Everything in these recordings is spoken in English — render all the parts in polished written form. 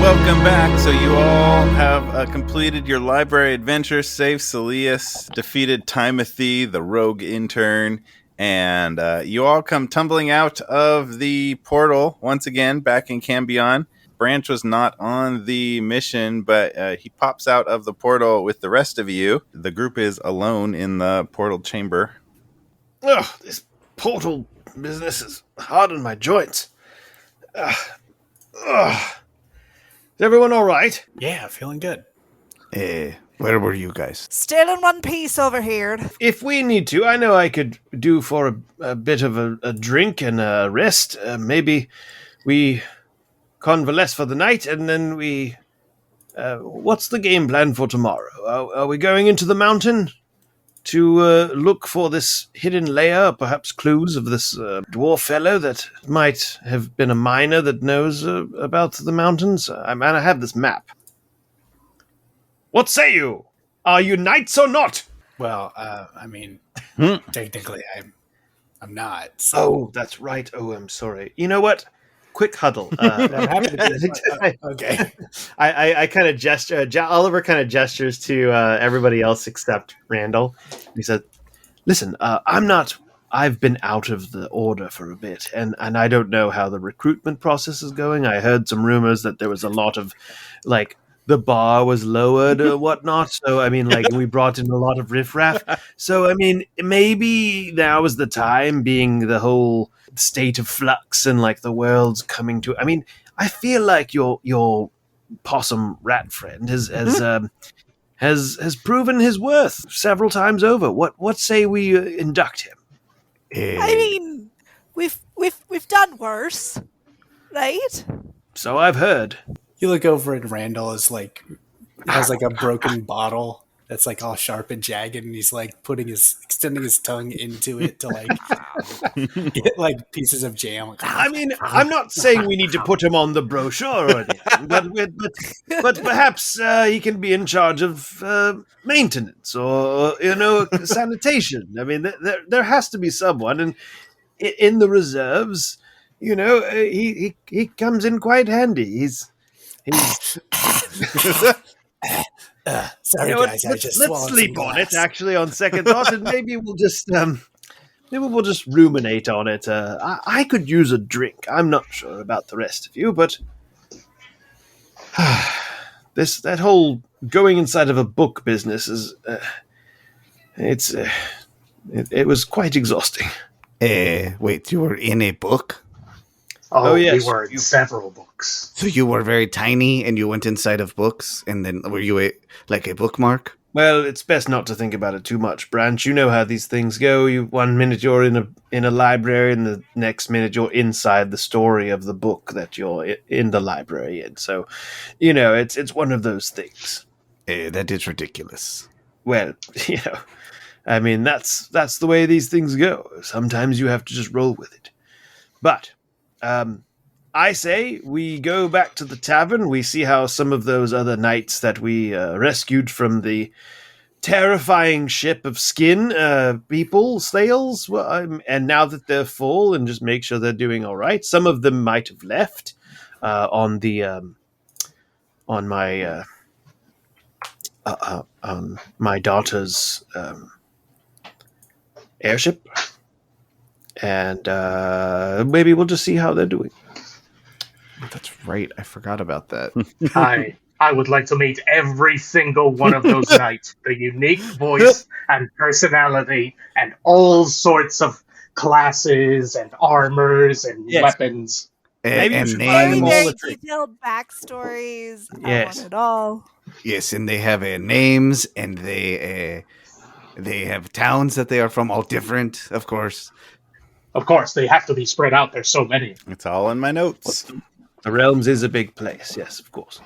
Welcome back. So you all have completed your library adventure, saved Celius, defeated Timothy, the rogue intern, and you all come tumbling out of the portal once again back in Cambion. Branch was not on the mission, but he pops out of the portal with the rest of you. The group is alone in the portal chamber. Ugh, this portal business is hard on my joints. Is everyone all right? Yeah, feeling good. Where were you guys? Still in one piece over here. If we need to, I know I could do for a bit of a drink and a rest. Maybe we convalesce for the night, and then we... what's the game plan for tomorrow? Are we going into the mountain to look for this hidden layer, perhaps clues of this dwarf fellow that might have been a miner that knows about the mountains? I have this map. What say you? Are you knights or not? Well, technically, I'm not. So. Oh, that's right. Oh, I'm sorry. You know what? Quick huddle. I'm happy to be okay. I kind of gesture. Oliver kind of gestures to everybody else except Randall. He said, "Listen, I've been out of the order for a bit, and I don't know how the recruitment process is going. I heard some rumors that there was a lot of, like, the bar was lowered or whatnot. So, I mean, like, we brought in a lot of riffraff. So, I mean, maybe now is the time, being the whole state of flux and, like, the world's coming to... I mean, I feel like your possum rat friend has proven his worth several times over. What say we induct him? I mean, we've done worse, right? So I've heard. You look over and Randall has like a broken bottle that's like all sharp and jagged, and he's like extending his tongue into it to like get like pieces of jam. I mean, I'm not saying we need to put him on the brochure or anything, but perhaps he can be in charge of maintenance or sanitation. I mean, there has to be someone, and in the reserves, he comes in quite handy. He's sorry, guys. Let's sleep on it. Actually, on second thought, and maybe we'll just ruminate on it. I could use a drink. I'm not sure about the rest of you, but that whole going inside of a book business is it was quite exhausting. Wait, you were in a book? Oh, yes. We were in several books. So you were very tiny and you went inside of books, and then were you a bookmark? Well, it's best not to think about it too much, Branch. You know how these things go. One minute you're in a library, and the next minute you're inside the story of the book that you're in the library in. So, it's one of those things. That is ridiculous. Well, I mean, that's the way these things go. Sometimes you have to just roll with it. But I say we go back to the tavern. We see how some of those other knights that we rescued from the terrifying ship of skin people, snails, and now that they're full, and just make sure they're doing all right. Some of them might have left on my daughter's airship. And maybe we'll just see how they're doing. That's right. I forgot about that. I would like to meet every single one of those knights. The unique voice and personality and all sorts of classes and armors and weapons. Maybe and Very, names. very detailed backstories. Yes. I want it all. Yes, and they have names, and they have towns that they are from, all different, of course. Of course, they have to be spread out. There's so many. It's all in my notes. The Realms is a big place, yes, of course.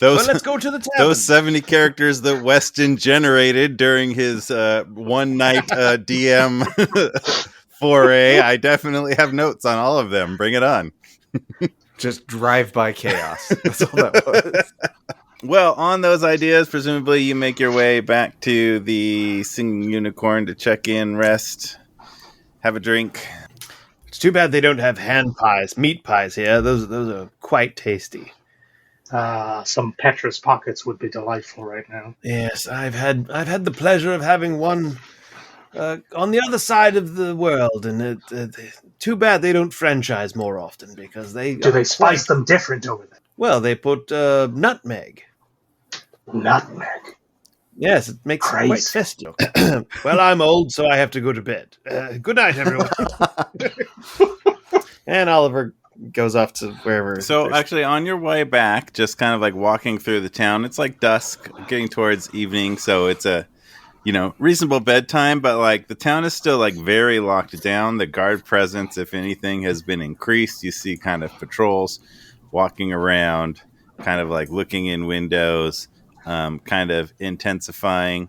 Those, let's go to the tavern. Those 70 characters that Weston generated during his one-night DM foray. I definitely have notes on all of them. Bring it on. Just drive-by chaos. That's all that was. Well, on those ideas, presumably you make your way back to the Singing Unicorn to check in, rest, have a drink. It's too bad they don't have meat pies here. Those are quite tasty. Some Petra's pockets would be delightful right now. Yes, I've had the pleasure of having one on the other side of the world, and too bad they don't franchise more often because they Do they spice them different over there? Well, they put nutmeg. Nutmeg. Yes, it makes it quite Christ. festive. Well, I'm old, so I have to go to bed. Good night, everyone. And Oliver goes off to wherever. So actually on your way back, just kind of like walking through the town, it's like dusk, getting towards evening, so it's a reasonable bedtime, but like the town is still like very locked down. The guard presence, if anything, has been increased. You see kind of patrols walking around, kind of like looking in windows, kind of intensifying.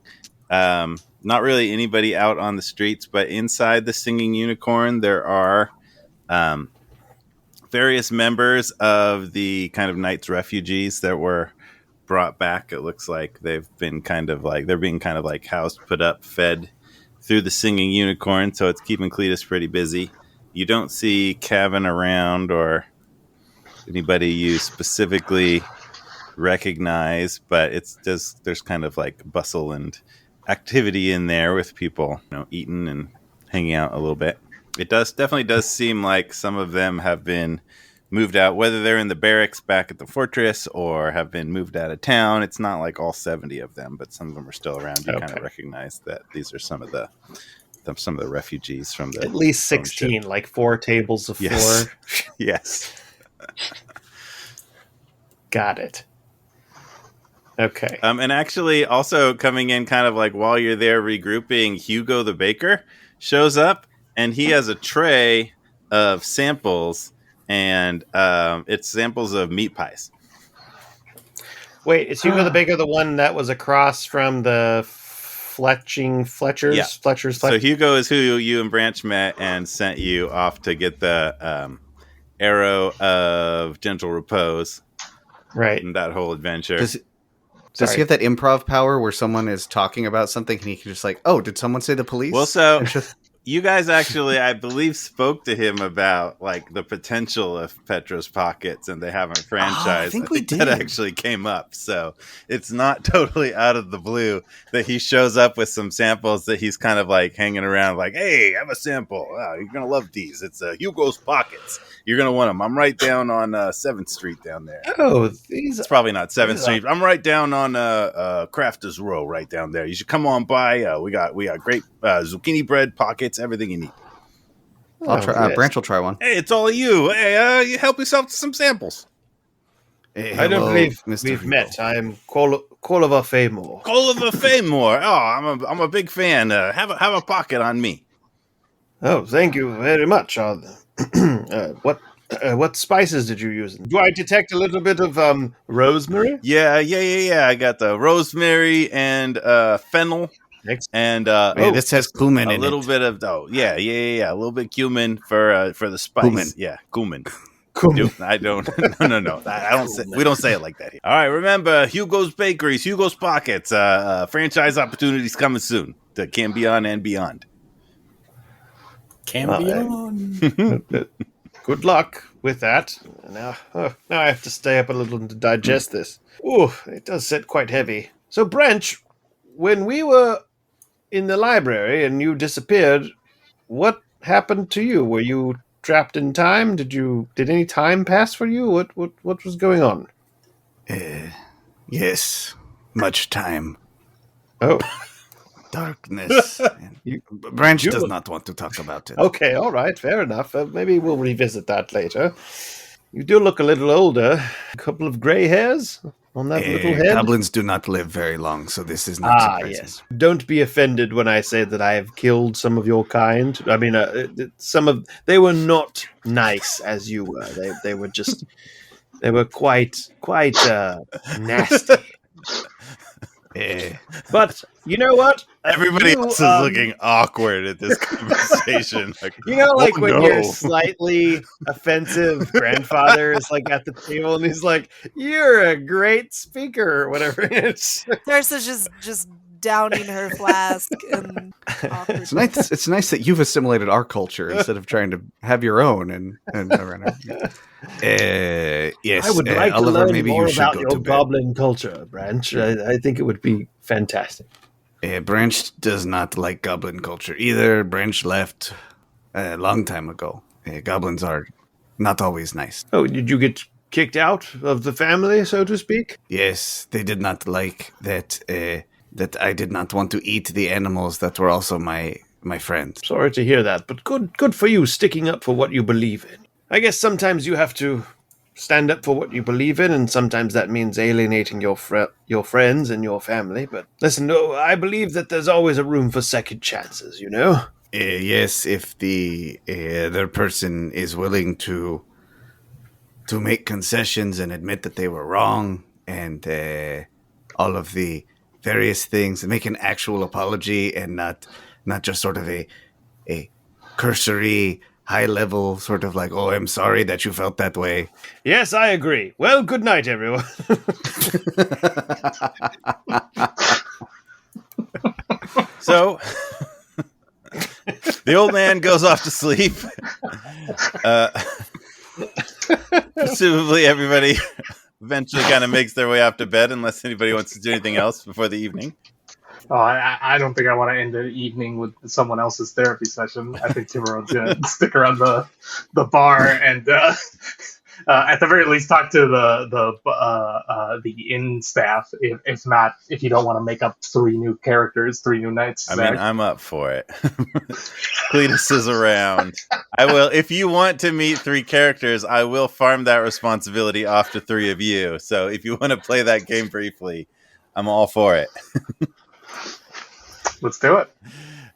Not really anybody out on the streets, but inside the Singing Unicorn, there are various members of the kind of Knights refugees that were brought back. It looks like they're being kind of like housed, put up, fed through the Singing Unicorn, so it's keeping Cletus pretty busy. You don't see Cavan around or anybody you specifically recognize, but there's kind of like bustle and activity in there with people eating and hanging out a little bit. It definitely does seem like some of them have been moved out, whether they're in the barracks back at the fortress or have been moved out of town. It's not like all 70 of them, but some of them are still around. You kind of recognize that these are some of the refugees from the at least 16, like 4 tables of 4. Yes. Got it. Okay. And actually, also coming in kind of like while you're there regrouping, Hugo the baker shows up, and he has a tray of samples, and it's samples of meat pies. Wait, is Hugo the baker the one that was across from the Fletchers? Yeah. Fletchers. So Hugo is who you and Branch met and sent you off to get the arrow of gentle repose. Right. And that whole adventure. Does he have that improv power where someone is talking about something and he can just like, oh, did someone say the police? Well, so you guys actually, I believe, spoke to him about like the potential of Petra's pockets, and they haven't franchised. I think we did. That actually came up, so it's not totally out of the blue that he shows up with some samples that he's kind of like hanging around, like, "Hey, have a sample. Oh, you're gonna love these. It's Hugo's pockets. You're gonna want them. I'm right down on 7th Street down there. Oh, these It's probably not 7th Street. I'm right down on Crafters Row, right down there. You should come on by. We got great zucchini bread pockets, everything you need. I'll try. yes. Branch will try one. Hey, it's all of you. Hey, you help yourself to some samples. Hey, I don't hello, believe Mr. we've Hugo. met. I'm Oliver Faymore. Oliver Faymore. Oh, I'm a big fan. Have a pocket on me. Oh, thank you very much. What spices did you use? Do I detect a little bit of rosemary? Yeah. I got the rosemary and fennel. Next. And Hey, this has cumin a in little it. bit of a little bit cumin for the spice. Cumin. Yeah, cumin. Cumin. I don't. No. I don't. We don't say it like that here. All right. Remember, Hugo's Bakeries, Hugo's Pockets. Franchise opportunities coming soon. To Can Beyond and Beyond. Can be on. Good luck with that. Now I have to stay up a little to digest this. Ooh, it does sit quite heavy. So, Branch, when we were in the library and you disappeared, what happened to you? Were you trapped in time? Did any time pass for you? What was going on? Yes, much time. Oh, Darkness. Branch you- does not want to talk about it. okay, all right, fair enough. Maybe we'll revisit that later. You do look a little older. A couple of gray hairs on that little head. Goblins do not live very long, so this is not surprising. Yes. Don't be offended when I say that I have killed some of your kind. I mean, they were not nice as you were. They were just, they were quite nasty. But you know what? Everybody You, else is looking awkward at this conversation. Like, You know, like oh, when no. your slightly offensive grandfather is like at the table and he's like, "You're a great speaker," or whatever it is. Sarsa's just downing her flask and awkward. It's nice that you've assimilated our culture instead of trying to have your own. Yes, I would like Oliver, to learn maybe more you should about go your to bed. goblin culture, Branch. I think it would be fantastic. Branch does not like goblin culture either. Branch left a long time ago. Goblins are not always nice. Oh, did you get kicked out of the family, so to speak? Yes, they did not like that. That I did not want to eat the animals that were also my friends. Sorry to hear that, but good for you sticking up for what you believe in. I guess sometimes you have to stand up for what you believe in, and sometimes that means alienating your friends and your family. But listen, no, I believe that there's always a room for second chances, you know? Yes, if the other person is willing to make concessions and admit that they were wrong, and all of the various things, and make an actual apology, and not just sort of a cursory, high level sort of like, oh, I'm sorry that you felt that way. Yes, I agree. Well, good night, everyone. So the old man goes off to sleep. Presumably everybody eventually kind of makes their way off to bed, unless anybody wants to do anything else before the evening. Oh, I don't think I want to end the evening with someone else's therapy session. I think Tiburon's gonna stick around the bar and at the very least talk to the inn staff. If you don't want to make up 3 new characters, 3 new nights. I mean, I'm up for it. Cletus is around. I will. If you want to meet 3 characters, I will farm that responsibility off to 3 of you. So if you want to play that game briefly, I'm all for it. Let's do it.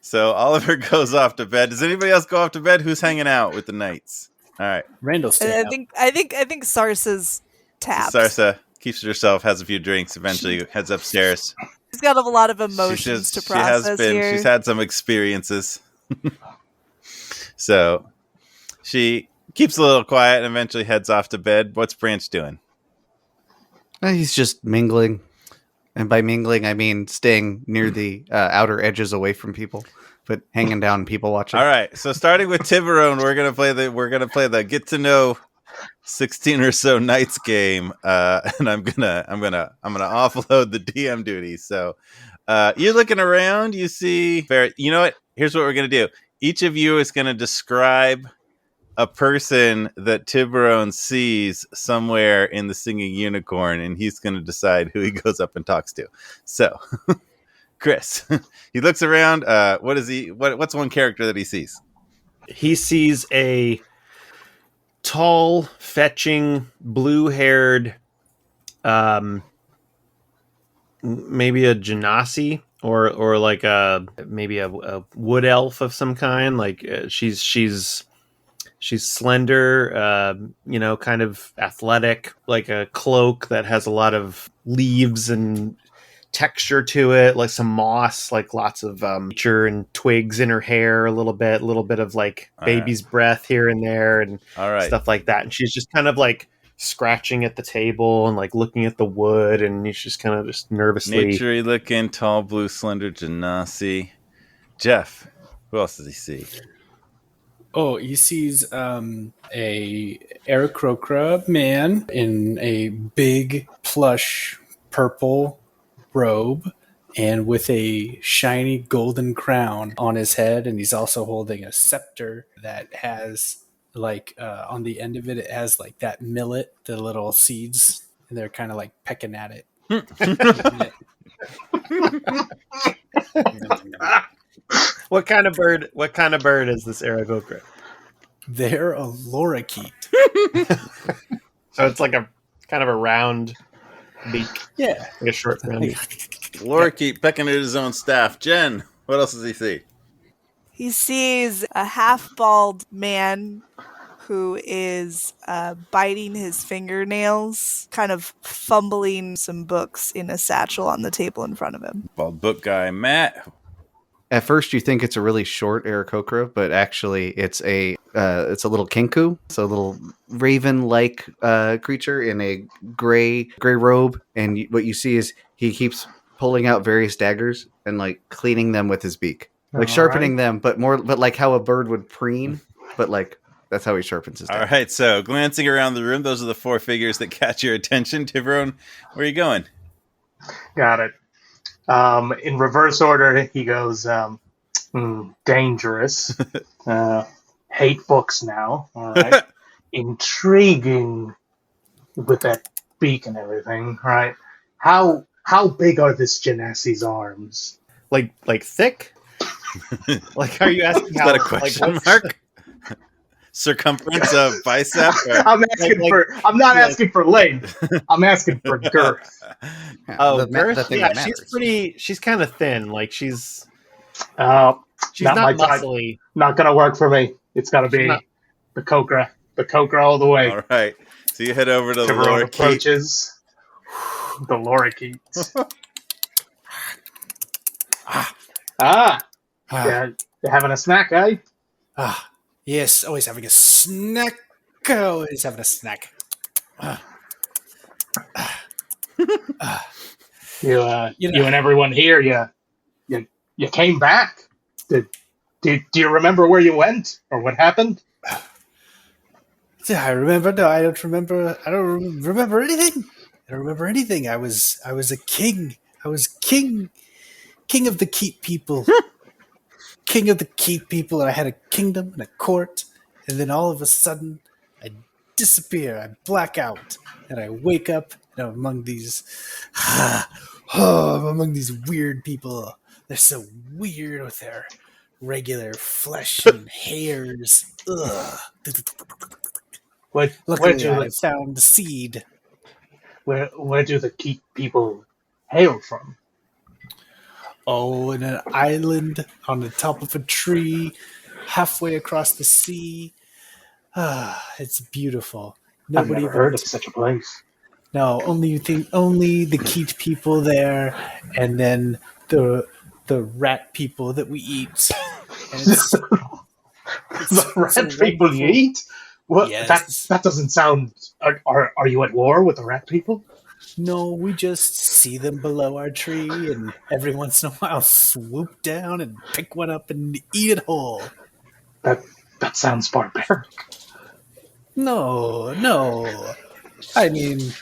So Oliver goes off to bed. Does anybody else go off to bed? Who's hanging out with the knights? All right. Randall's I think Sarsa's tapped. Sarsa keeps it herself, has a few drinks, eventually heads upstairs. She's got a lot of emotions to process here. She's had some experiences. So she keeps a little quiet and eventually heads off to bed. What's Branch doing? He's just mingling. And by mingling, I mean staying near the outer edges away from people, but hanging down and people watching. All right. So starting with Tiburon, we're gonna play the get to know 16 or so nights game, and I'm gonna offload the DM duties. So you're looking around, you see. You know what? Here's what we're gonna do. Each of you is gonna describe a person that Tiburon sees somewhere in the Singing Unicorn, and he's going to decide who he goes up and talks to. So, Chris, he looks around. What's one character that he sees? He sees a tall, fetching, blue-haired, maybe a genasi or like maybe a wood elf of some kind. Like she's slender, kind of athletic, like a cloak that has a lot of leaves and texture to it, like some moss, like lots of nature and twigs in her hair, a little bit of like baby's breath here and there and stuff like that. And she's just kind of like scratching at the table and like looking at the wood, and she's kind of just nervously. Nature-y looking, tall, blue, slender genasi. Jeff, who else does he see? Oh, he sees a Aarakocra man in a big plush purple robe and with a shiny golden crown on his head, and he's also holding a scepter that has like on the end of it has like that millet, the little seeds, and they're kind of like pecking at it. What kind of bird is this Aarakocra? They're a lorikeet. So it's like a kind of a round beak. Yeah. Like a short round beak. Lorikeet pecking at his own staff. Jen, what else does he see? He sees a half-bald man who is biting his fingernails, kind of fumbling some books in a satchel on the table in front of him. Bald book guy, Matt. At first, you think it's a really short Aarakocra, but actually, it's a little kinku, so a little raven-like creature in a gray robe. And what you see is he keeps pulling out various daggers and like cleaning them with his beak, like sharpening them, but like how a bird would preen, but like that's how he sharpens his. All right, so glancing around the room, those are the four figures that catch your attention. Tiburon, where are you going? Got it. In reverse order, he goes, dangerous. Hate books now. All right. Intriguing with that beak and everything. Right. How big are this Genassi's arms? Like thick? Like, are you asking Is how? that a question mark? Circumference of bicep? Or? I'm asking I'm not asking for length. I'm asking for girth. Oh, the thing that she's matters. pretty. She's kind of thin. Like she's Not not my type. muscly. Not gonna work for me. It's gotta be the Kokra. The Kokra all the way. All right. So you head over to the Tiburon lower key. approaches the lorikeets. Yeah, you're having a snack, eh? Yes, always having a snack. Always having a snack. You and everyone here, you came back. Do you remember where you went or what happened? I remember. No, I don't remember. I don't remember anything. I don't remember anything. I was a king. I was king of the Keep people. King of the Keep people, and I had a kingdom and a court, and then all of a sudden, I disappear. I black out, and I wake up, and I'm among these, I'm among these weird people. They're so weird with their regular flesh and hairs. Ugh. Luckily, I found the seed. Where do the Keep people hail from? Oh, in an island on the top of a tree, halfway across the sea. It's beautiful. I've never heard of such a place. No, only the Keat people there, and then the rat people that we eat. And The rat people you eat? What? Yes. That doesn't sound. Are you at war with the rat people? No, we just see them below our tree, and every once in a while swoop down and pick one up and eat it whole. That sounds barbaric. No. I mean,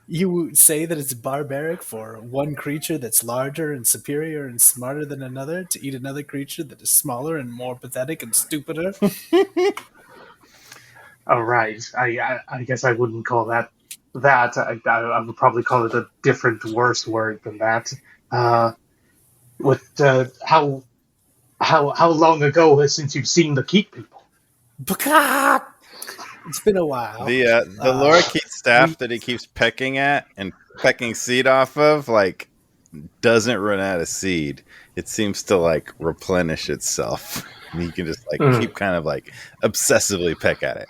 you say that it's barbaric for one creature that's larger and superior and smarter than another to eat another creature that is smaller and more pathetic and stupider? Oh, right. I guess I wouldn't call that. I would probably call it a different, worse word than that. How long ago since you've seen the Keep people? It's been a while. The lorikeet staff that he keeps pecking at and pecking seed off of, like, doesn't run out of seed. It seems to like replenish itself. And you can just like keep kind of like obsessively peck at it.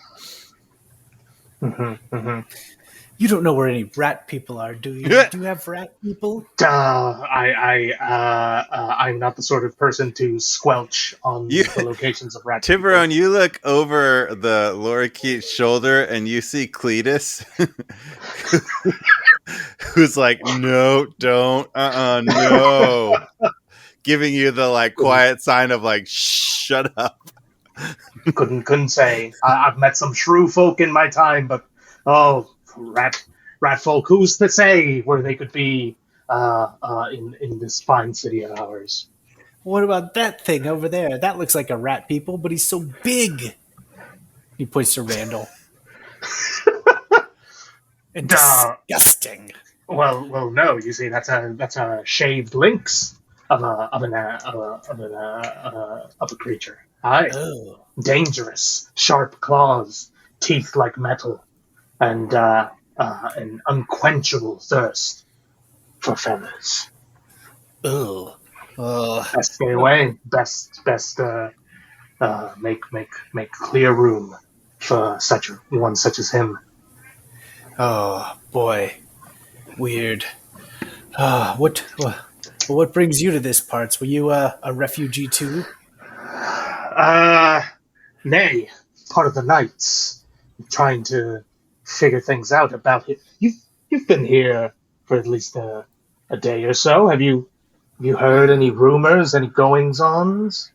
Mm-hmm, mm-hmm. You don't know where any rat people are, do you? Do you have rat people? I'm not the sort of person to squelch on the locations of rat people. Tiburon, you look over the lorikeet's shoulder and you see Cletus, who's like, no, don't, no. Giving you the like quiet sign of like, shut up. Couldn't say. I've met some shrew folk in my time, but rat folk, who's to say where they could be in this fine city of ours? What about that thing over there? That looks like a rat people, but he's so big. He points to Randall. And disgusting. Well, no. You see, that's a shaved lynx of a creature. Aye, dangerous, sharp claws, teeth like metal, and an unquenchable thirst for feathers. Best stay away. Best make clear room for one such as him. Oh boy, weird. What brings you to this parts? Were you a refugee too? Nay, part of the Knights, trying to figure things out about it. You've been here for at least a day or so. Have you heard any rumors, any goings-ons?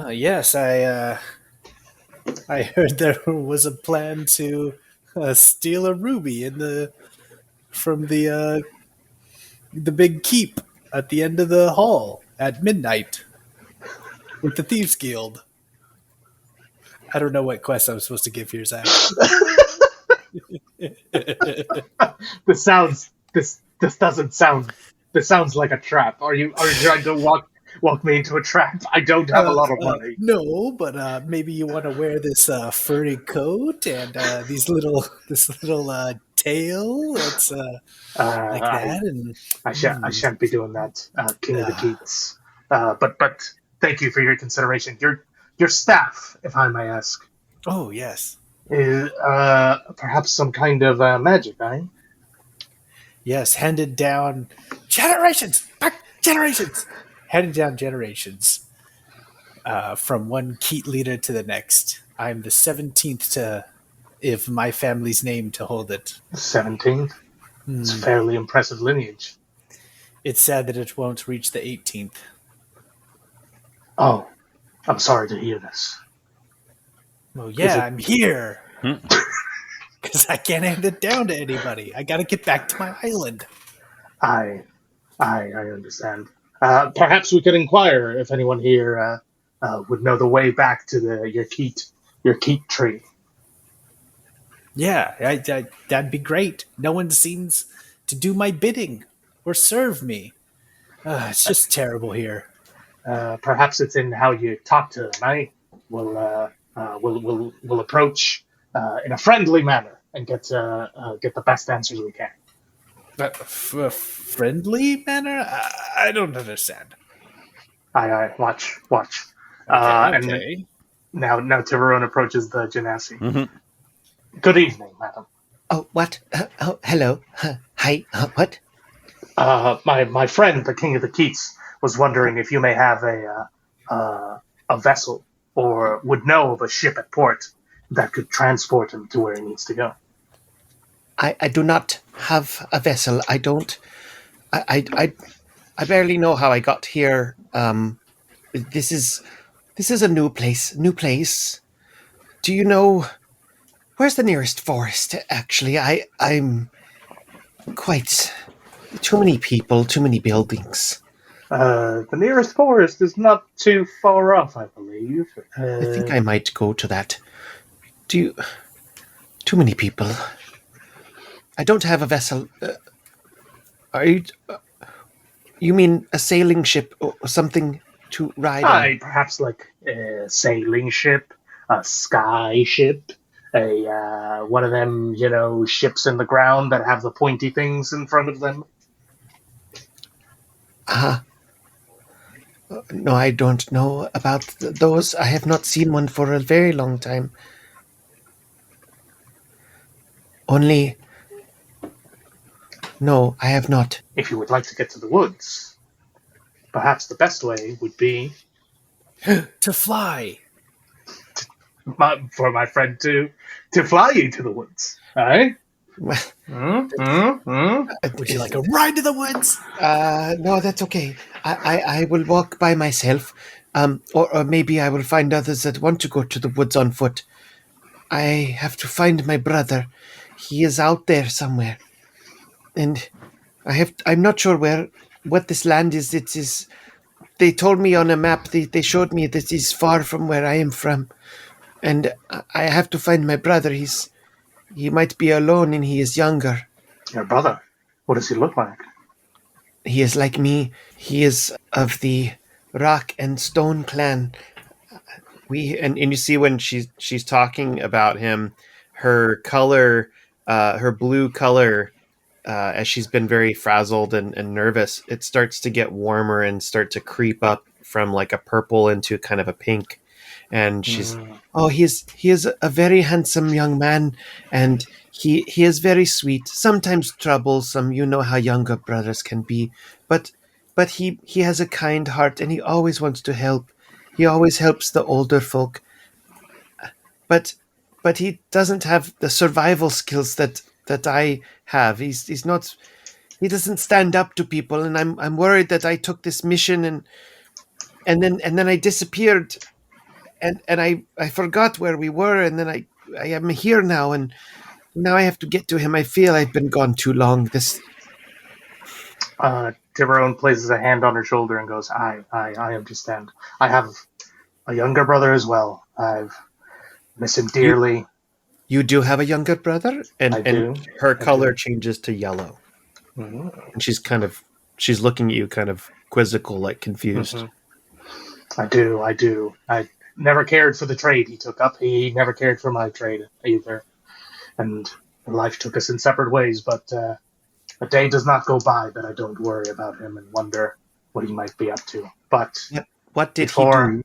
Yes, I heard there was a plan to steal a ruby from the big keep at the end of the hall at midnight with the Thieves Guild. I don't know what quest I'm supposed to give here, Zach. This doesn't sound. This sounds like a trap. Are you trying to walk me into a trap? I don't have a lot of money. No, but maybe you want to wear this furry coat and this little tail. It's like that, and I shan't be doing that, King of the Keats. But thank you for your consideration. Your staff, if I may ask, oh yes, is perhaps some kind of magic, eh? yes, handed down generations, back generations, handed down generations from one Keat leader to the next. I'm the 17th of my family's name to hold it. 17th. It's a fairly impressive lineage. It's sad that it won't reach the 18th. Oh, I'm sorry to hear this. Well, yeah, I'm here. Because I can't hand it down to anybody. I got to get back to my island. I understand. Perhaps we could inquire if anyone here would know the way back to your Keat tree. Yeah, that'd be great. No one seems to do my bidding or serve me. It's just terrible here. Perhaps it's in how you talk to them. We'll approach in a friendly manner and get the best answers we can. Friendly manner? I don't understand. Aye, watch. Okay. And now Tiburon approaches the Genasi. Mm-hmm. Good evening, madam. Oh, what? Hello. Hi. What? My friend, the King of the Keats, was wondering if you may have a vessel or would know of a ship at port that could transport him to where he needs to go. I do not have a vessel. I don't. I barely know how I got here. This is a new place. Do you know where's the nearest forest? Actually, I'm quite too many people, too many buildings. The nearest forest is not too far off, I believe. I think I might go to that. Too many people. I don't have a vessel. Are you? You mean a sailing ship or something to ride on? Perhaps like a sailing ship, a sky ship, one of them, ships in the ground that have the pointy things in front of them. No, I don't know about those. I have not seen one for a very long time. Only... No, I have not. If you would like to get to the woods, perhaps the best way would be To fly. for my friend to fly you to the woods. Aye? Well, Would you like a ride to the woods? no, that's okay. I will walk by myself. Or maybe I will find others that want to go to the woods on foot. I have to find my brother. He is out there somewhere. And I'm not sure what this land is. It is. They told me on a map. They showed me that he's far from where I am from, and I have to find my brother. He might be alone, and he is younger. Your brother? What does he look like? He is like me. He is of the Rock and Stone clan. And you see when she's talking about him, her color, her blue color. As she's been very frazzled and nervous, it starts to get warmer and start to creep up from like a purple into kind of a pink. And she's, oh, he is a very handsome young man, and he is very sweet. Sometimes troublesome. You know how younger brothers can be, but he has a kind heart, and he always wants to help. He always helps the older folk, but he doesn't have the survival skills that I have. He's not. He doesn't stand up to people, and I'm worried that I took this mission and then I disappeared, and I forgot where we were, and then I am here now, and now I have to get to him. I feel I've been gone too long. This Tiburon places a hand on her shoulder and goes, I understand. I have a younger brother as well. I've miss him dearly. You do have a younger brother, I do. And her I color do. changes to yellow, Mm-hmm. and she's looking at you, kind of quizzical, like confused. Mm-hmm. I do. I never cared for the trade he took up. He never cared for my trade either. And life took us in separate ways, but a day does not go by that I don't worry about him and wonder what he might be up to. But What did he do?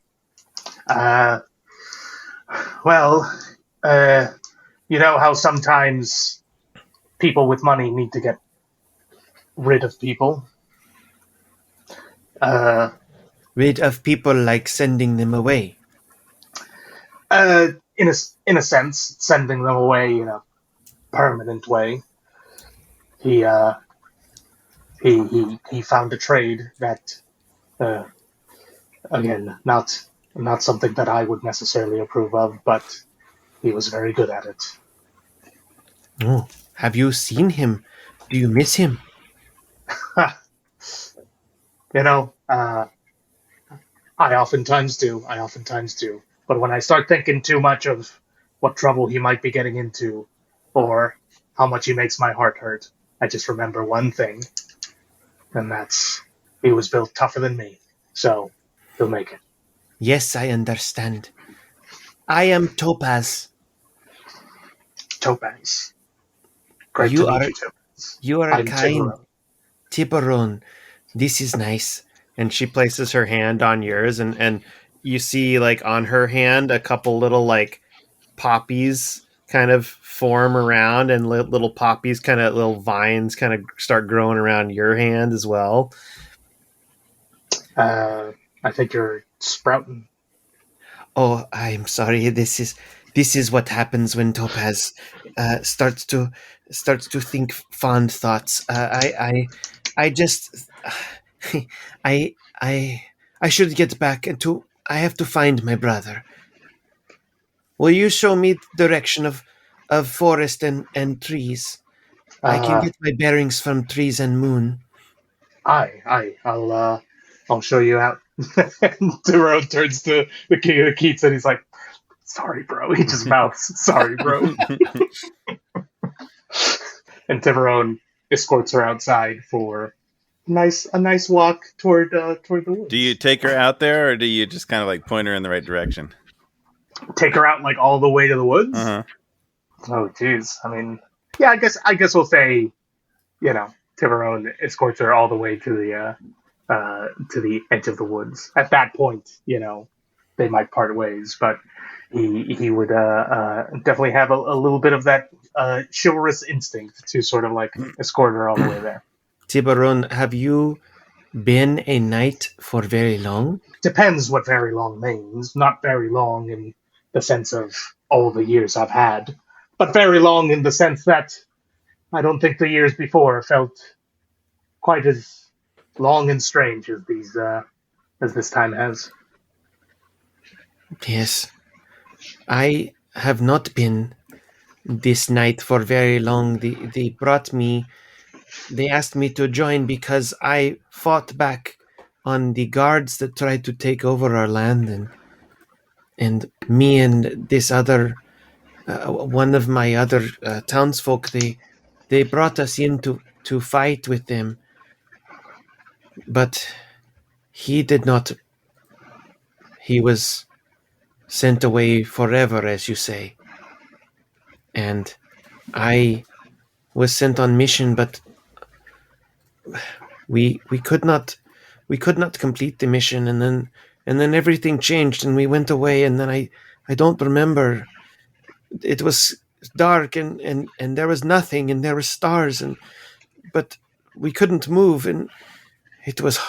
Well, you know how sometimes people with money need to get rid of people? Rid of people, like sending them away. In a sense, sending them away in a permanent way. He found a trade that, again, not something that I would necessarily approve of, but he was very good at it. Oh, have you seen him? Do you miss him? You know, I oftentimes do. But when I start thinking too much of what trouble he might be getting into, or how much he makes my heart hurt, I just remember one thing, and that's he was built tougher than me, so he'll make it. Yes, I understand. I am Topaz. Topaz. Great You to are- meet you, Topaz. You are I'm kind. Tiburon. Tiburon. This is nice. And she places her hand on yours, and you see, like, on her hand, a couple little, like, poppies kind of form around, and little poppies, kind of little vines kind of start growing around your hand as well. I think you're sprouting. Oh, I'm sorry. This is what happens when Topaz starts to think fond thoughts. I just I should get back into. I have to find my brother. Will you show me the direction of forest and trees? I can get my bearings from trees and moon. I'll show you out. Tiburon turns to the king of the Keats and he's like, sorry, bro. He just mouths, sorry, bro. And Tiburon escorts her outside for a nice walk toward the woods. Do you take her out there, or do you just kind of like point her in the right direction? Take her out like all the way to the woods? Uh-huh. Oh, jeez. I mean, yeah, I guess we'll say, you know, Tiburon escorts her all the way to the edge of the woods. At that point, you know, they might part ways, but he would definitely have a little bit of that chivalrous instinct to sort of like escort her all the way there. Tiburon, have you been a knight for very long? Depends what very long means. Not very long in the sense of all the years I've had, but very long in the sense that I don't think the years before felt quite as long and strange as this time has. Yes. I have not been this knight for very long. They asked me to join because I fought back on the guards that tried to take over our land, and me and this other one of my other townsfolk, they brought us in to fight with them, but he did not. He was sent away forever, as you say, and I was sent on mission, but we could not complete the mission, and and then everything changed, and we went away, and then I don't remember. It was dark, and there was nothing, and there were stars, but we couldn't move, and it was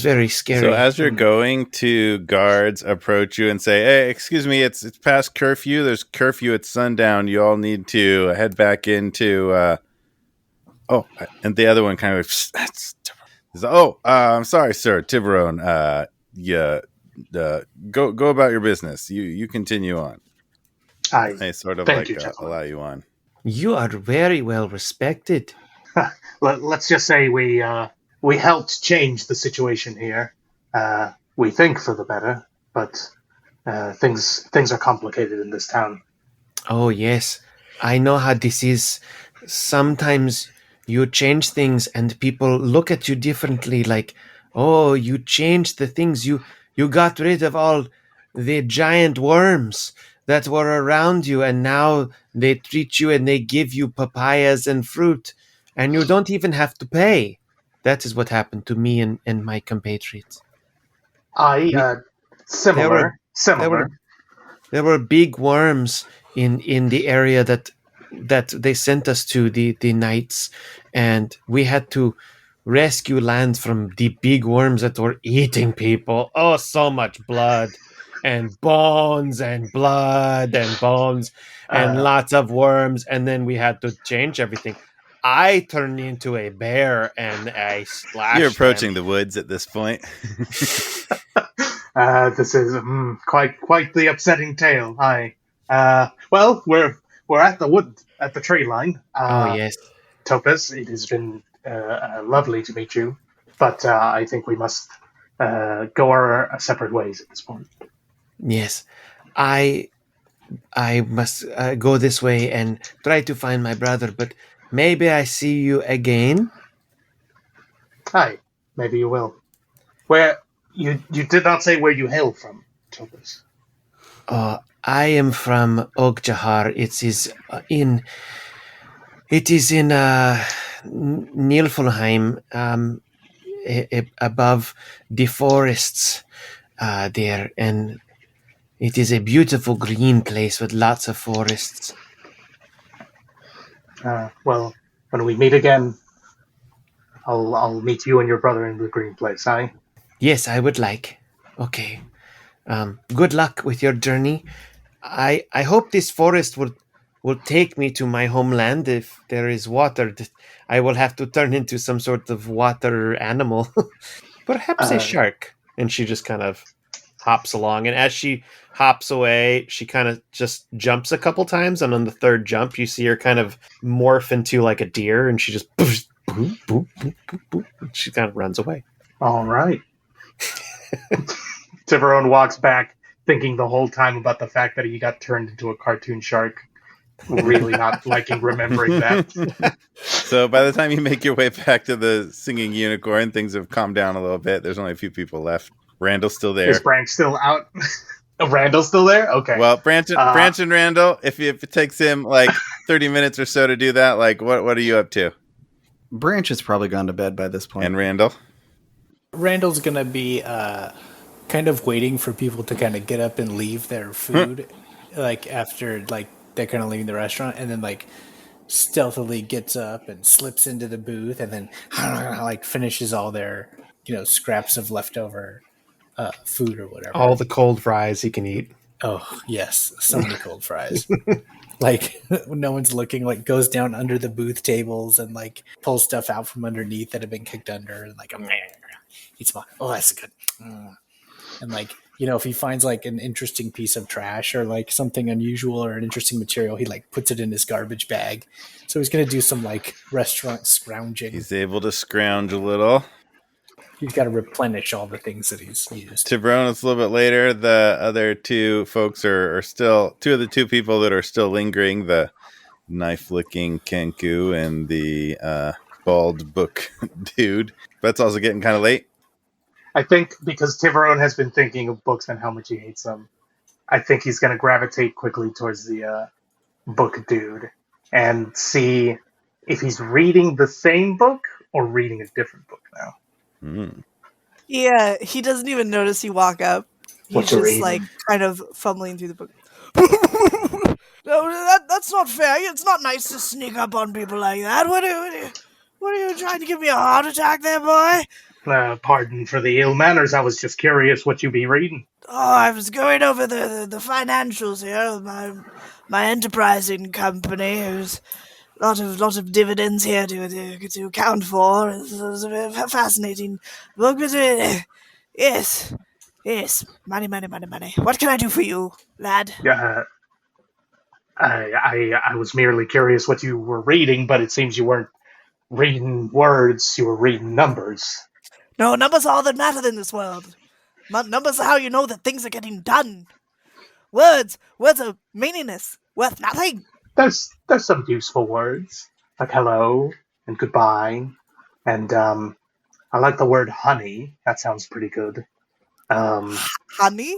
very scary. So as you're going, to guards approach you and say, "Hey, excuse me, it's past curfew. There's curfew at sundown. You all need to head back into." And the other one kind of, I'm sorry, sir, Tiburon. Go about your business. You continue on. They sort of thank you, gentlemen. allow you on. You are very well respected. Let's just say we helped change the situation here. We think for the better, but things are complicated in this town. Oh, yes. I know how this is. Sometimes you change things and people look at you differently, like, oh, you changed the things. You got rid of all the giant worms that were around you, and now they treat you and they give you papayas and fruit, and you don't even have to pay. That is what happened to me and my compatriots. Similar. There were big worms in the area that they sent us to, the knights, and we had to rescue land from the big worms that were eating people. Oh, so much blood and bones and blood and bones and lots of worms, and then we had to change everything. I turned into a bear and I slashed. You're approaching the woods at this point. This is quite the upsetting tale. Well, we're at the tree line. Oh yes, Topaz, it has been lovely to meet you, but I think we must go our separate ways at this point. Yes, I must go this way and try to find my brother, but maybe I see you again. Hi, maybe you will. Where you did not say where you hail from, Topaz. I am from Ogjahar. It is in Nilfenheim, above the forests there, and it is a beautiful green place with lots of forests. Well, when we meet again, I'll meet you and your brother in the green place, aye? Yes, I would like. Okay. Good luck with your journey. I hope this forest will take me to my homeland. If there is water, I will have to turn into some sort of water animal. Perhaps a shark. And she just kind of hops along. And as she hops away, she kind of just jumps a couple times. And on the third jump, you see her kind of morph into like a deer. And she just boop, boop, boop, boop, boop, boop, and she kind of runs away. All right. Tiburon walks back, thinking the whole time about the fact that he got turned into a cartoon shark. Really not liking remembering that. So by the time you make your way back to the singing unicorn, things have calmed down a little bit. There's only a few people left. Randall's still there. Is Branch still out? Randall's still there? Okay. Well, Branch and Randall, if it takes him like 30 minutes or so to do that, like what are you up to? Branch has probably gone to bed by this point. And Randall? Randall's going to be kind of waiting for people to kind of get up and leave their food, like after like they're kind of leaving the restaurant, and then like stealthily gets up and slips into the booth, and then like finishes all their scraps of leftover food or whatever. All the cold fries he can eat. Oh yes, so many cold fries. Like no one's looking, like goes down under the booth tables and like pulls stuff out from underneath that have been kicked under, and like eats one. Oh, that's good. And like if he finds like an interesting piece of trash or like something unusual or an interesting material, he like puts it in his garbage bag. So he's gonna do some like restaurant scrounging. He's able to scrounge a little. He's got to replenish all the things that he's used. Tiburon, it's a little bit later. The other two folks are still, two of the two people that are still lingering, the knife-licking Kenku and the bald book dude. But it's also getting kind of late. I think because Tiburon has been thinking of books and how much he hates them, I think he's going to gravitate quickly towards the book dude and see if he's reading the same book or reading a different book now. Yeah, he doesn't even notice you walk up. He's What you just reading? like kind of fumbling through the book. No, that's not fair. It's not nice to sneak up on people like that. What are you trying to give me a heart attack there, boy? Pardon for the ill manners. I was just curious what you be reading. Oh, I was going over the financials here of my enterprising company. There's lot of dividends here to account for. It's a very fascinating book. But, yes, money. What can I do for you, lad? I was merely curious what you were reading, but it seems you weren't reading words, you were reading numbers. No, numbers are all that matter in this world. Numbers are how you know that things are getting done. Words are meaningless, worth nothing. There's some useful words, like hello and goodbye, and I like the word honey. That sounds pretty good. Honey?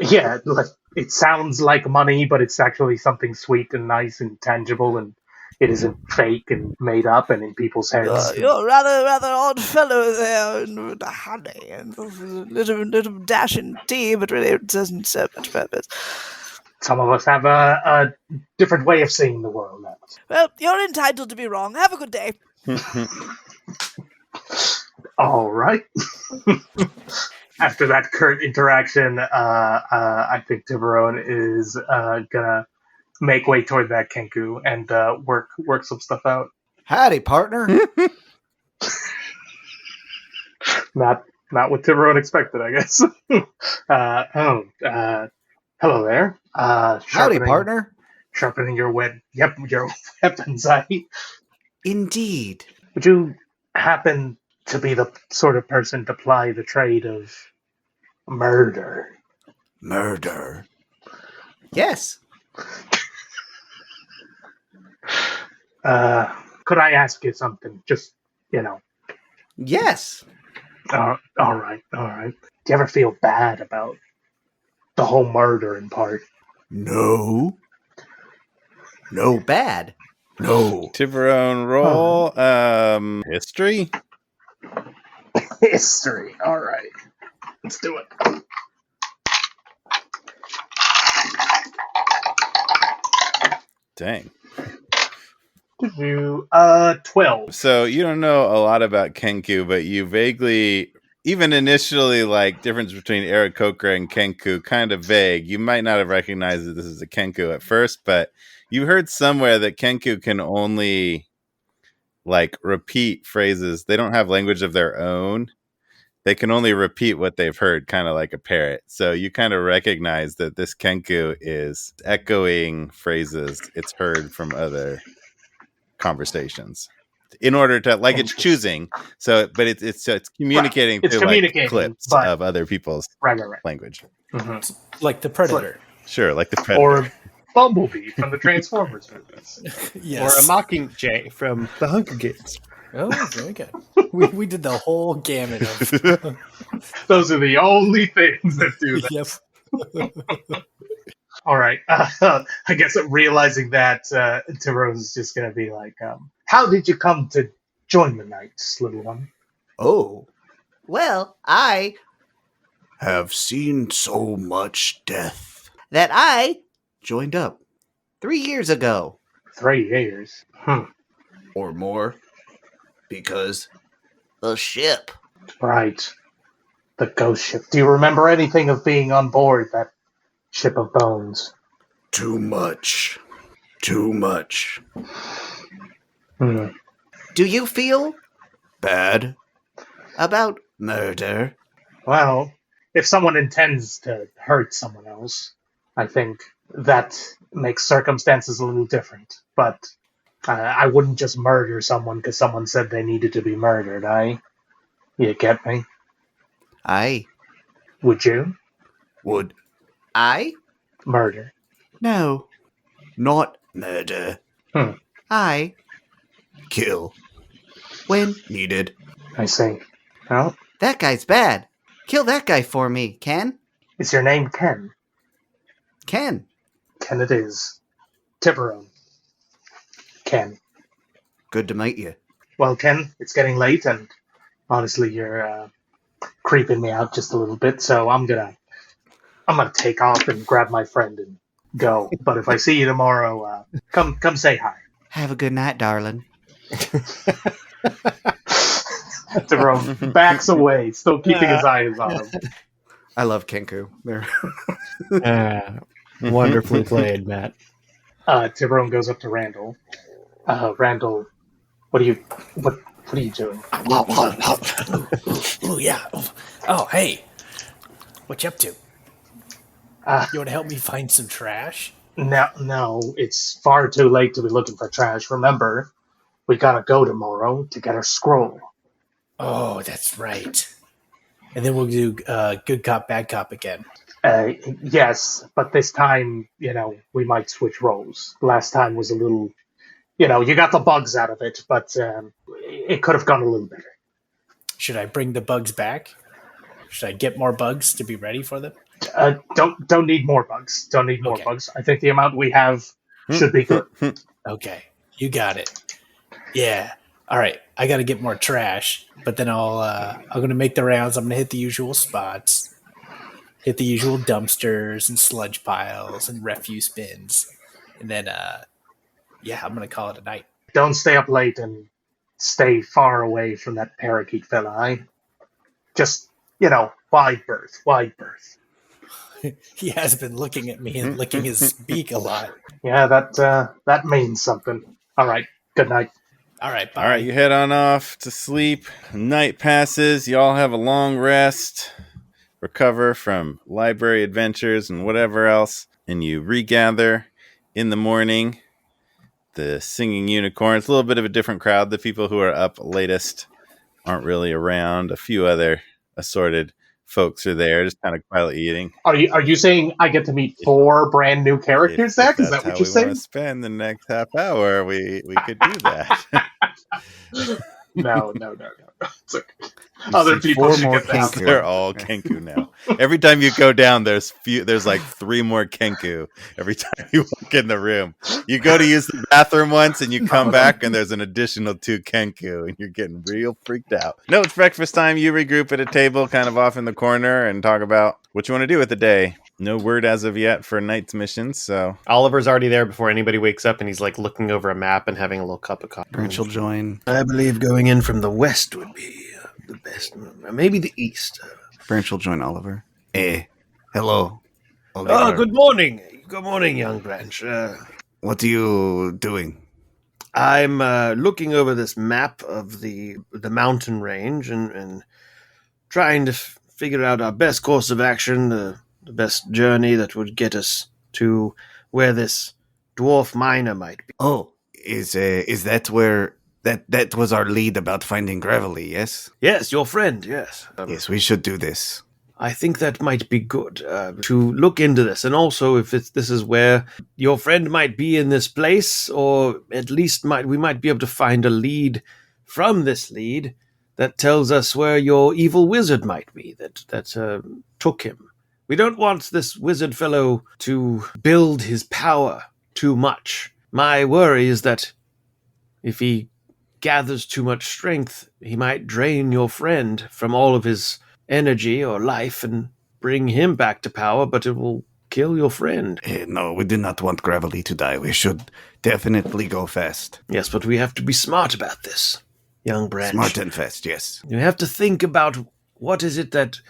Yeah, like it sounds like money, but it's actually something sweet and nice and tangible, and it isn't fake and made up and in people's heads. You're rather odd fellow there, and honey, and little dash in tea, but really it doesn't serve much purpose. Some of us have a different way of seeing the world. Well, you're entitled to be wrong. Have a good day. All right. After that curt interaction, I think Tiburon is gonna make way toward that Kenku and work some stuff out. Howdy, partner. Not what Tiburon expected, I guess. Hello there. Howdy, partner. Sharpening your weapons. Indeed. Would you happen to be the sort of person to ply the trade of murder? Murder. Yes. Could I ask you something? Just, Yes. All right. Do you ever feel bad about the whole murdering part? No. No bad. No. Tiburon roll. History. History. All right. Let's do it. Dang. 12. So you don't know a lot about Kenku, but you vaguely, even initially, like difference between Aarakocra and Kenku, kind of vague. You might not have recognized that this is a Kenku at first, but you heard somewhere that Kenku can only like repeat phrases. They don't have language of their own. They can only repeat what they've heard, kind of like a parrot. So you kind of recognize that this Kenku is echoing phrases it's heard from other conversations in order to, like, it's choosing. So, but it's communicating Right. It's through communicating, like clips but- of other people's Right. language. Mm-hmm. Like the Predator. Sure, like the Predator. Or Bumblebee from the Transformers movies. Yes. Or a Mockingjay from the Hunger Games. Oh, very good. We did the whole gamut of. Those are the only things that do that. Yep. All right. I guess realizing that, Tiburon's just going to be like, how did you come to join the Knights, little one? Oh. Well, I Have seen so much death. that I joined up 3 years ago. 3 years. Or more. Because The ship. Right. The ghost ship. Do you remember anything of being on board that ship of bones? too much. Too much. Hmm. Do you feel Bad. about Murder. Well, if someone intends to hurt someone else, I think that makes circumstances a little different. But I wouldn't just murder someone because someone said they needed to be murdered, You get me? I? Would you? Would I? Murder. No. not murder. I? Kill. When? Needed. I see. Well, That guy's bad. Kill that guy for me, Ken. is your name Ken? Ken. Ken it is. Tiburon. Ken. Good to meet you. Well, Ken, it's getting late, and honestly, creeping me out just a little bit. So I'm gonna take off and grab my friend and go. But if I see you tomorrow, come say hi. Have a good night, darling. Tiburon backs away, still keeping his eyes on him. I love Kenku. There. Wonderfully played, Matt. Tiburon goes up to Randall. Randall, what are you doing? Oh, yeah. Oh, hey. What you up to? You want to help me find some trash? No, it's far too late to be looking for trash. Remember, we gotta go tomorrow to get our scroll. Oh, that's right. And then we'll do good cop, bad cop again. Yes, but this time, we might switch roles. Last time was a little, you got the bugs out of it, but it could have gone a little better. Should I bring the bugs back? Should I get more bugs to be ready for them? Don't need more bugs. Don't need more bugs. I think the amount we have should be good. Okay, you got it. Yeah. All right. I got to get more trash, but then I'm gonna make the rounds. I'm gonna hit the usual spots, hit the usual dumpsters and sludge piles and refuse bins, and then I'm gonna call it a night. Don't stay up late and stay far away from that parakeet fella. Just wide berth. He has been looking at me and licking his beak a lot. Yeah, that means something. All right. Good night. All right, bye. All right, you head on off to sleep. Night passes. You all have a long rest, recover from library adventures and whatever else, and you regather in the morning. The singing unicorns, a little bit of a different crowd. The people who are up latest aren't really around. A few other assorted folks are there, just kind of quietly eating. Are you saying I get to meet 4 brand new characters, Zach? Is that what you're saying? Want to spend the next half hour, we could do that. No. It's okay. Other people should get that. They're all Kenku now. Every time you go down, there's like 3 more Kenku every time you walk in the room. You go to use the bathroom once and you come back and there's an additional 2 Kenku and you're getting real freaked out. No, it's breakfast time. You regroup at a table kind of off in the corner and talk about what you want to do with the day. No word as of yet for night's missions, so... Oliver's already there before anybody wakes up, and he's like looking over a map and having a little cup of coffee. Branch will join. I believe going in from the west would be the best. Maybe the east. Branch will join Oliver. Hello. Oliver. Oh, good morning. Good morning, young Branch. What are you doing? I'm looking over this map of the mountain range and trying to figure out our best course of action, the best journey that would get us to where this dwarf miner might be. Oh, is that where that was our lead about finding Gravelly? Yes. Yes, your friend. Yes. Yes, we should do this. I think that might be good to look into this, and also if this is where your friend might be in this place, or at least we might be able to find a lead from this lead that tells us where your evil wizard might be that took him. We don't want this wizard fellow to build his power too much. My worry is that if he gathers too much strength, he might drain your friend from all of his energy or life and bring him back to power, but it will kill your friend. No, we do not want Gravelly to die. We should definitely go fast. Yes, but we have to be smart about this, young Branch. Smart and fast, yes. You have to think about what is it that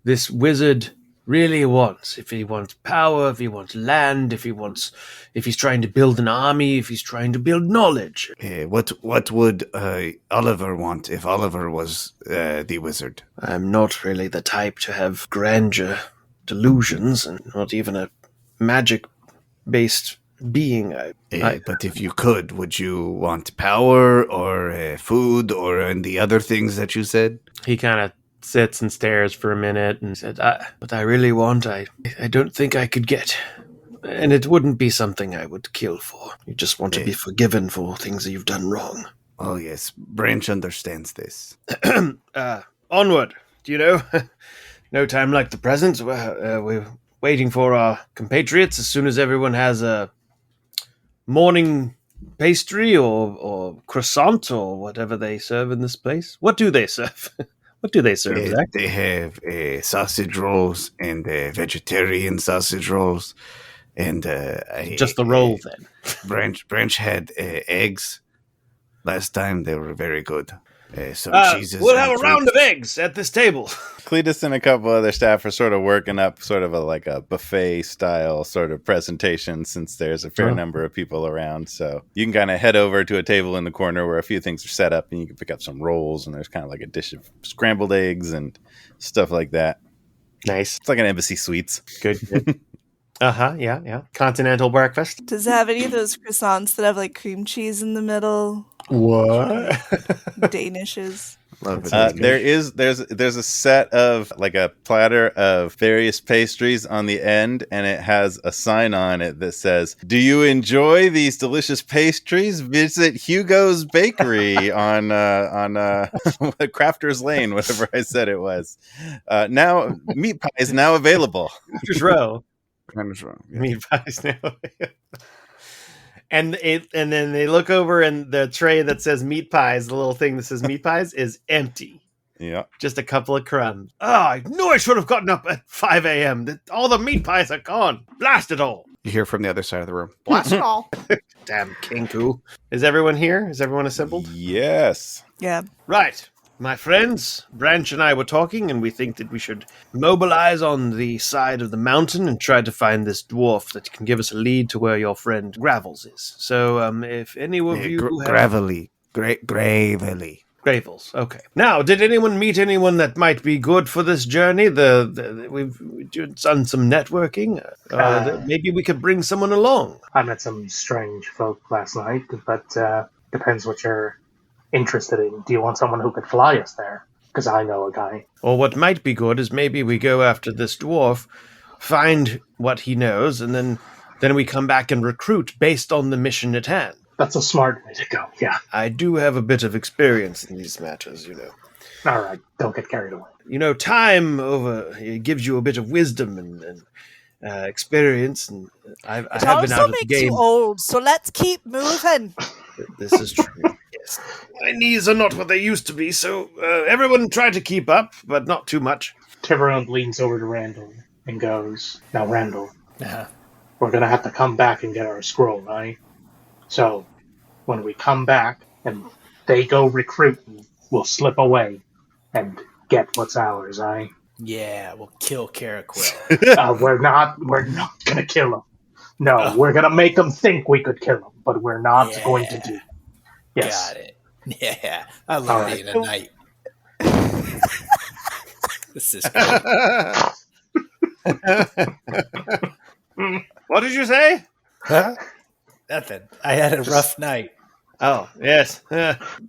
this wizard really wants. If he wants power, if he wants land, if he's trying to build an army, if he's trying to build knowledge. What would Oliver want if Oliver was the wizard? I'm not really the type to have grandeur delusions, and not even a magic-based being. But if you could, would you want power or food or the other things that you said? He kind of sits and stares for a minute and said, What I really want, I don't think I could get. And it wouldn't be something I would kill for. You just want to be forgiven for things that you've done wrong. Oh, yes. Branch understands this. Onward. Do you know? No time like the present. We're waiting for our compatriots. As soon as everyone has a morning pastry or croissant or whatever they serve in this place. What do they serve? What do they serve, Zach? They have sausage rolls and vegetarian sausage rolls. And Just the roll, then. Branch had eggs. Last time they were very good. Some cheeses. We'll have and a round fruits. of eggs at this table. Cletus and a couple other staff are sort of working up sort of a buffet style sort of presentation since there's a fair number of people around. So you can kind of head over to a table in the corner where a few things are set up and you can pick up some rolls and there's kind of like a dish of scrambled eggs and stuff like that. Nice. It's like an embassy suites. Good. Yeah. Continental breakfast. Does it have any of those croissants that have like cream cheese in the middle? What? Danishes. Love it. There's a set of like a platter of various pastries on the end, and it has a sign on it that says, "Do you enjoy these delicious pastries? Visit Hugo's Bakery on Crafter's Lane," whatever I said it was. Now meat pie is now available. Just row. Kind of wrong. Yeah. Meat pies now. And then they look over and the tray that says meat pies, the little thing that says meat pies, is empty. Yeah. Just a couple of crumbs. Oh, I knew I should have gotten up at 5 a.m. All the meat pies are gone. Blast it all. You hear from the other side of the room. Blast it all. Damn Kinku. Is everyone here? Is everyone assembled? Yes. Yeah. Right. My friends, Branch and I were talking, and we think that we should mobilize on the side of the mountain and try to find this dwarf that can give us a lead to where your friend Gravels is. So, if any of you have... Gravely. Gravely. Gravels, okay. Now, did anyone meet anyone that might be good for this journey? We've done some networking. Maybe we could bring someone along. I met some strange folk last night, but depends what you're interested in. Do you want someone who could fly us there? Because I know a guy. Or what might be good is maybe we go after this dwarf, find what he knows, and then we come back and recruit based on the mission at hand. That's a smart way to go, yeah. I do have a bit of experience in these matters, you know. All right, don't get carried away. You know, time it gives you a bit of wisdom and experience, and I have been out of the also makes game. you old, so let's keep moving. This is true. Yes. My knees are not what they used to be, so everyone try to keep up, but not too much. Tiburon leans over to Randall and goes, "Now, Randall, Uh-huh. we're going to have to come back and get our scroll, right? So, when we come back and they go recruiting, we'll slip away and get what's ours, right? Yeah, we'll kill Caraquil. We're not going to kill him. No, we're going to make them think we could kill him, but we're not going to do. Yes. Got it. Yeah, I love being a knight. This is cool. What did you say? Huh? Nothing. I had a rough night. Oh, yes.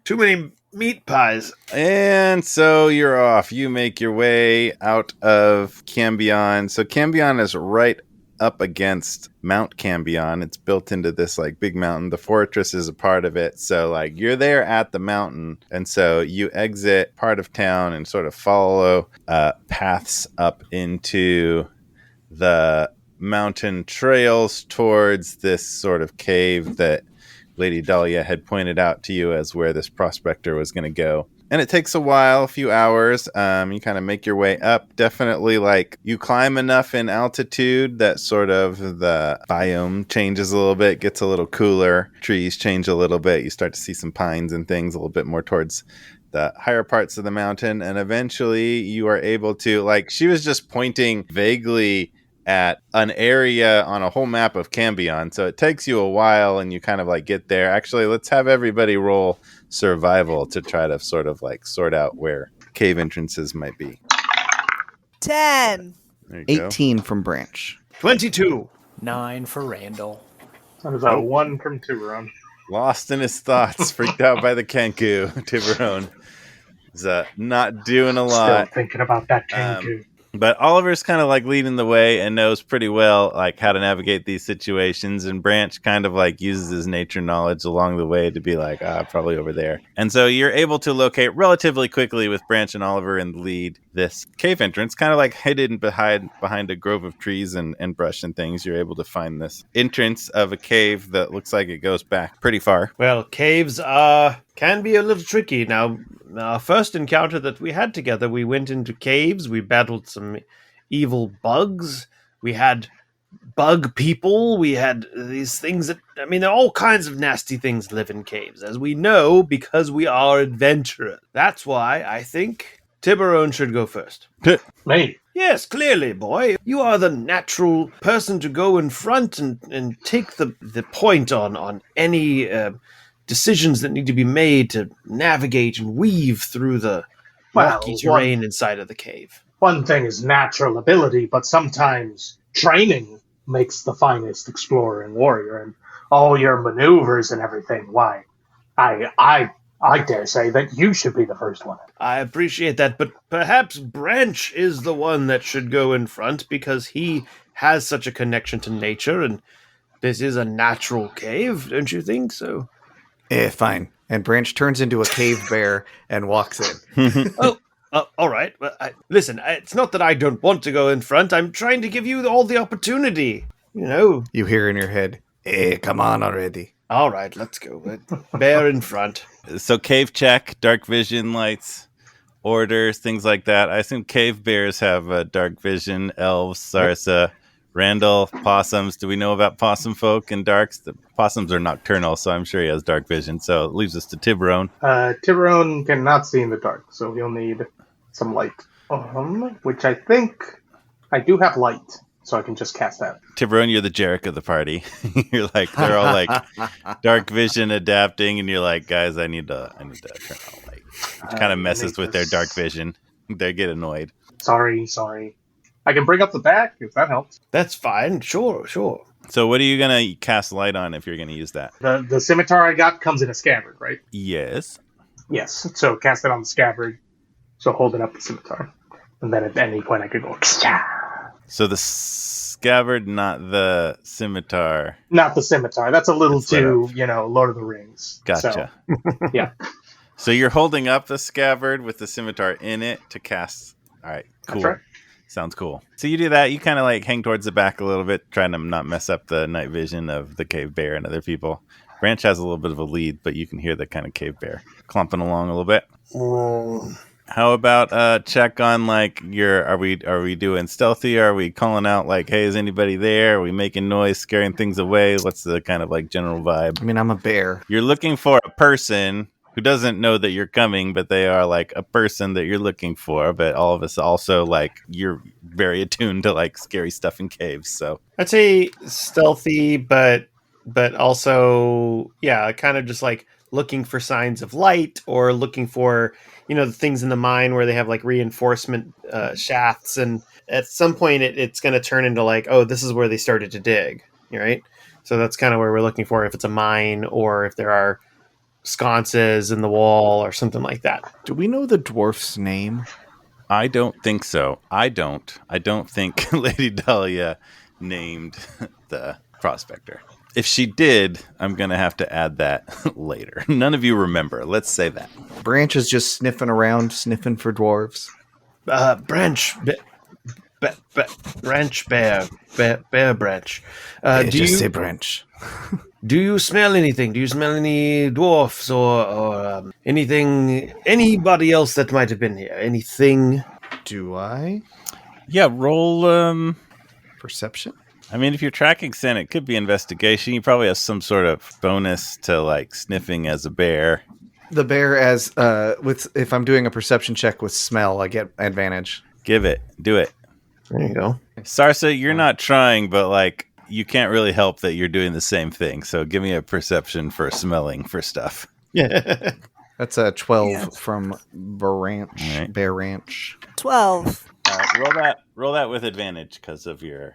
Too many meat pies. And so you're off. You make your way out of Cambion. So Cambion is right up against Mount Cambion. It's built into this like big mountain. The fortress is a part of it. So like you're there at the mountain. And so you exit part of town and sort of follow paths up into the mountain trails towards this sort of cave that Lady Dahlia had pointed out to you as where this prospector was going to go. And it takes a while, a few hours. You kind of make your way up. Definitely, like, you climb enough in altitude that sort of the biome changes a little bit, gets a little cooler. Trees change a little bit. You start to see some pines and things a little bit more towards the higher parts of the mountain. And eventually you are able to, like, she was just pointing vaguely at an area on a whole map of Cambion. So it takes you a while and you kind of like get there. Actually, let's have everybody roll survival to try to sort of like sort out where cave entrances might be. 10. There you go. 18 from Branch. 22. 9 for Randall. That was a 1 from Tiburon. Lost in his thoughts, freaked out by the Kenku. Tiburon is not doing a lot. Still thinking about that Kenku. But Oliver's kind of like leading the way and knows pretty well like how to navigate these situations. And Branch kind of like uses his nature knowledge along the way to be like, probably over there. And so you're able to locate relatively quickly with Branch and Oliver in the lead this cave entrance, kind of like hidden behind a grove of trees and brush and things. You're able to find this entrance of a cave that looks like it goes back pretty far. Well, caves can be a little tricky. Now, our first encounter that we had together, we went into caves, we battled some evil bugs, we had bug people, we had these things that, I mean, there are all kinds of nasty things live in caves, as we know, because we are adventurers. That's why I think Tiburon should go first. Me. Yes, clearly, boy. You are the natural person to go in front and take the point on any decisions that need to be made to navigate and weave through the rocky terrain inside of the cave. One thing is natural ability, but sometimes training makes the finest explorer and warrior, and all your maneuvers and everything. Why, I dare say that you should be the first one. I appreciate that, but perhaps Branch is the one that should go in front because he has such a connection to nature, and this is a natural cave, don't you think so? Fine. And Branch turns into a cave bear and walks in. All right. Well, listen, it's not that I don't want to go in front. I'm trying to give you all the opportunity. You know. You hear in your head, come on already. All right, let's go. Bear in front. So cave check, dark vision lights, orders, things like that. I assume cave bears have dark vision, elves, Sarsa, Randall, possums. Do we know about possum folk and darks? The possums are nocturnal, so I'm sure he has dark vision. So it leaves us to Tiburon. Tiburon cannot see in the dark, so he'll need some light. Which I think I do have light, so I can just cast that. Tiburon, you're the Jarek of the party. You're like, they're all like dark vision adapting, and you're like, guys, I need to turn on light. It kind of messes with their dark vision. They get annoyed. Sorry. I can bring up the back if that helps. That's fine. Sure. So what are you going to cast light on if you're going to use that? The scimitar I got comes in a scabbard, right? Yes. Yes. So cast it on the scabbard. So hold it up the scimitar. And then at any point I could go, Ksh-cha! So the scabbard, not the scimitar. Not the scimitar. That's a little too, Lord of the Rings. Gotcha. So, yeah. So you're holding up the scabbard with the scimitar in it to cast. All right, cool. That's right. Sounds cool. So you do that. You kind of like hang towards the back a little bit, trying to not mess up the night vision of the cave bear and other people. Branch has a little bit of a lead, but you can hear the kind of cave bear clumping along a little bit. How about check on like are we doing stealthy? Are we calling out like, hey, is anybody there? Are we making noise, scaring things away? What's the kind of like general vibe? I mean, I'm a bear. You're looking for a person who doesn't know that you're coming, but they are like a person that you're looking for. But all of us also like you're very attuned to like scary stuff in caves. So I'd say stealthy, but also, kind of just like looking for signs of light or looking for, the things in the mine where they have like reinforcement shafts. And at some point it's going to turn into like, oh, this is where they started to dig. Right. So that's kind of where we're looking for if it's a mine or if there are sconces in the wall or something like that. Do we know the dwarf's name? I don't think so. I don't think Lady Dahlia named the prospector. If she did, I'm going to have to add that later. None of you remember. Let's say that. Branch is just sniffing around, sniffing for dwarves. Branch bear branch. Say Branch. Do you smell anything? Do you smell any dwarfs or anything? Anybody else that might have been here? Anything? Do I? Yeah, roll Perception? I mean, if you're tracking scent, it could be investigation. You probably have some sort of bonus to like sniffing as a bear. The bear if I'm doing a perception check with smell, I get advantage. Give it. Do it. There you go. Sarsa, you're not trying, but like you can't really help that you're doing the same thing. So give me a perception for smelling for stuff. Yeah. That's a 12 from Ranch. Right. Bear Ranch. 12. Roll that with advantage because of your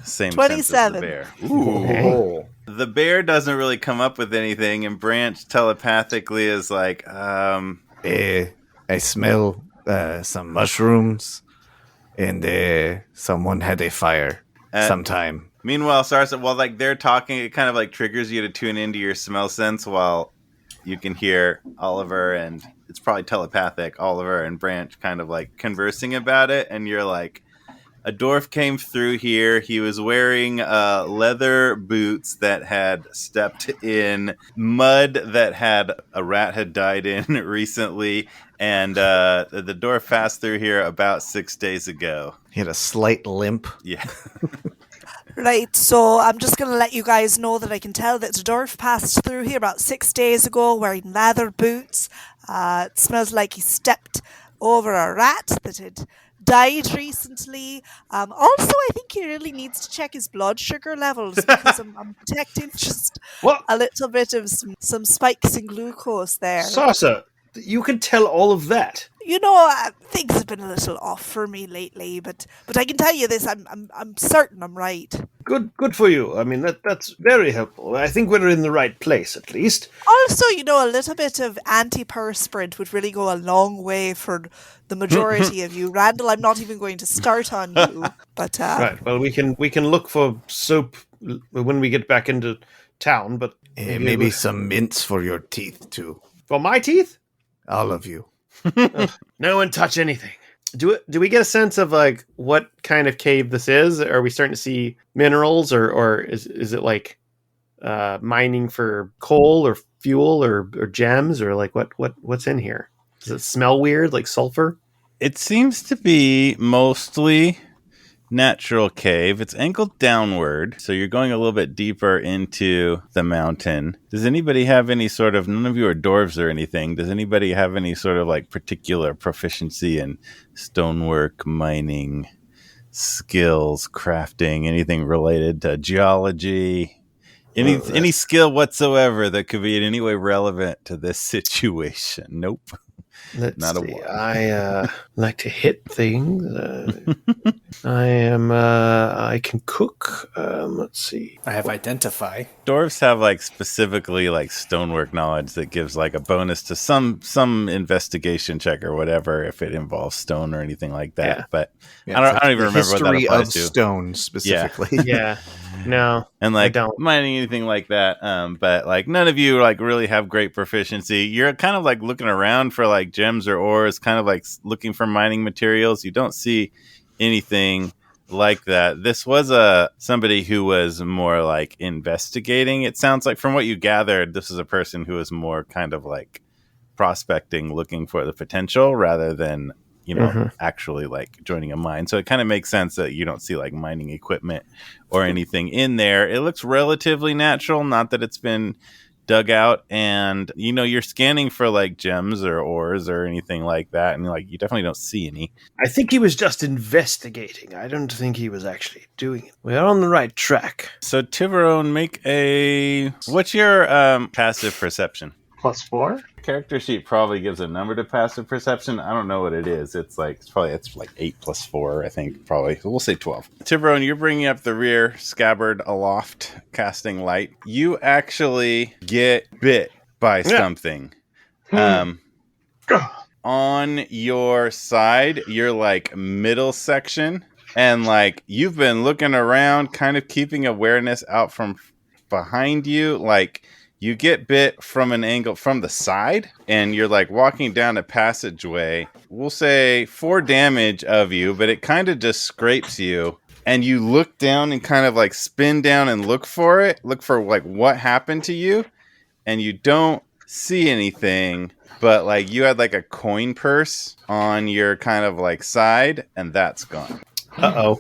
same 27. sense as the bear. Ooh. The bear doesn't really come up with anything, and Branch telepathically is like, I smell some mushrooms, and someone had a fire sometime. Meanwhile, Sarsa, while like they're talking, it kind of like triggers you to tune into your smell sense while you can hear Oliver and it's probably telepathic, Oliver and Branch kind of like conversing about it, and you're like, a dwarf came through here. He was wearing leather boots that had stepped in mud that had a rat had died in recently, and the dwarf passed through here about 6 days ago. He had a slight limp. Yeah. Right, so I'm just going to let you guys know that I can tell that the dwarf passed through here about 6 days ago wearing leather boots. It smells like he stepped over a rat that had died recently. Also, I think he really needs to check his blood sugar levels because I'm detecting just What? a little bit of some spikes in glucose there. Sarsa, you can tell all of that. You know, things have been a little off for me lately, but I can tell you this: I'm certain I'm right. Good for you. I mean, that's very helpful. I think we're in the right place, at least. Also, you know, a little bit of antiperspirant would really go a long way for the majority of you. Randall, I'm not even going to start on you, but Right. Well, we can look for soap when we get back into town, but Maybe some mints for your teeth, too. for my teeth. All of you. No one touch anything. Do we get a sense of like what kind of cave this is? Are we starting to see minerals, or is it like mining for coal or fuel or gems, or like what's in here? Does it smell weird, like sulfur? It seems to be mostly natural cave. It's angled downward, so you're going a little bit deeper into the mountain. Does anybody have any sort of, none of you are dwarves or anything, does anybody have any sort of like particular proficiency in stonework, mining, skills, crafting, anything related to geology? Any skill whatsoever that could be in any way relevant to this situation? Nope. Not a one. I like to hit things. I can cook. Let's see. I have identify. Dwarves have like specifically like stonework knowledge that gives like a bonus to some investigation check or whatever if it involves stone or anything like that. Yeah. But Yeah, I don't even remember what that history applies of to. stone specifically. Yeah. No. And I like don't. mining anything like that. But like none of you like really have great proficiency. You're kind of like looking around for like gems or ores, kind of like looking for mining materials. You don't see anything like that. This was somebody who was more like investigating. It sounds like from what you gathered, this is a person who was more kind of like prospecting, looking for the potential rather than, you know, actually like joining a mine. So it kind of makes sense that you don't see like mining equipment or anything in there. It looks relatively natural, not that it's been dug out, and you know, you're scanning for like gems or ores or anything like that, and like you definitely don't see any. I think he was just investigating. I don't think he was actually doing it. We're on the right track. So Tiburon, what's your passive perception? +4? Character sheet probably gives a number to passive perception. I don't know what it is. It's like 8 + 4, I think. Probably we'll say 12. Tiburon, you're bringing up the rear, scabbard aloft, casting light. You actually get bit by something. On your side, your like middle section, and like you've been looking around, kind of keeping awareness out from behind you, like. You get bit from an angle from the side, and you're like walking down a passageway. We'll say 4 damage of you, but it kind of just scrapes you. And you look down and kind of like spin down and look for it. Look for like what happened to you. And you don't see anything, but like you had like a coin purse on your kind of like side, and that's gone. Uh-oh.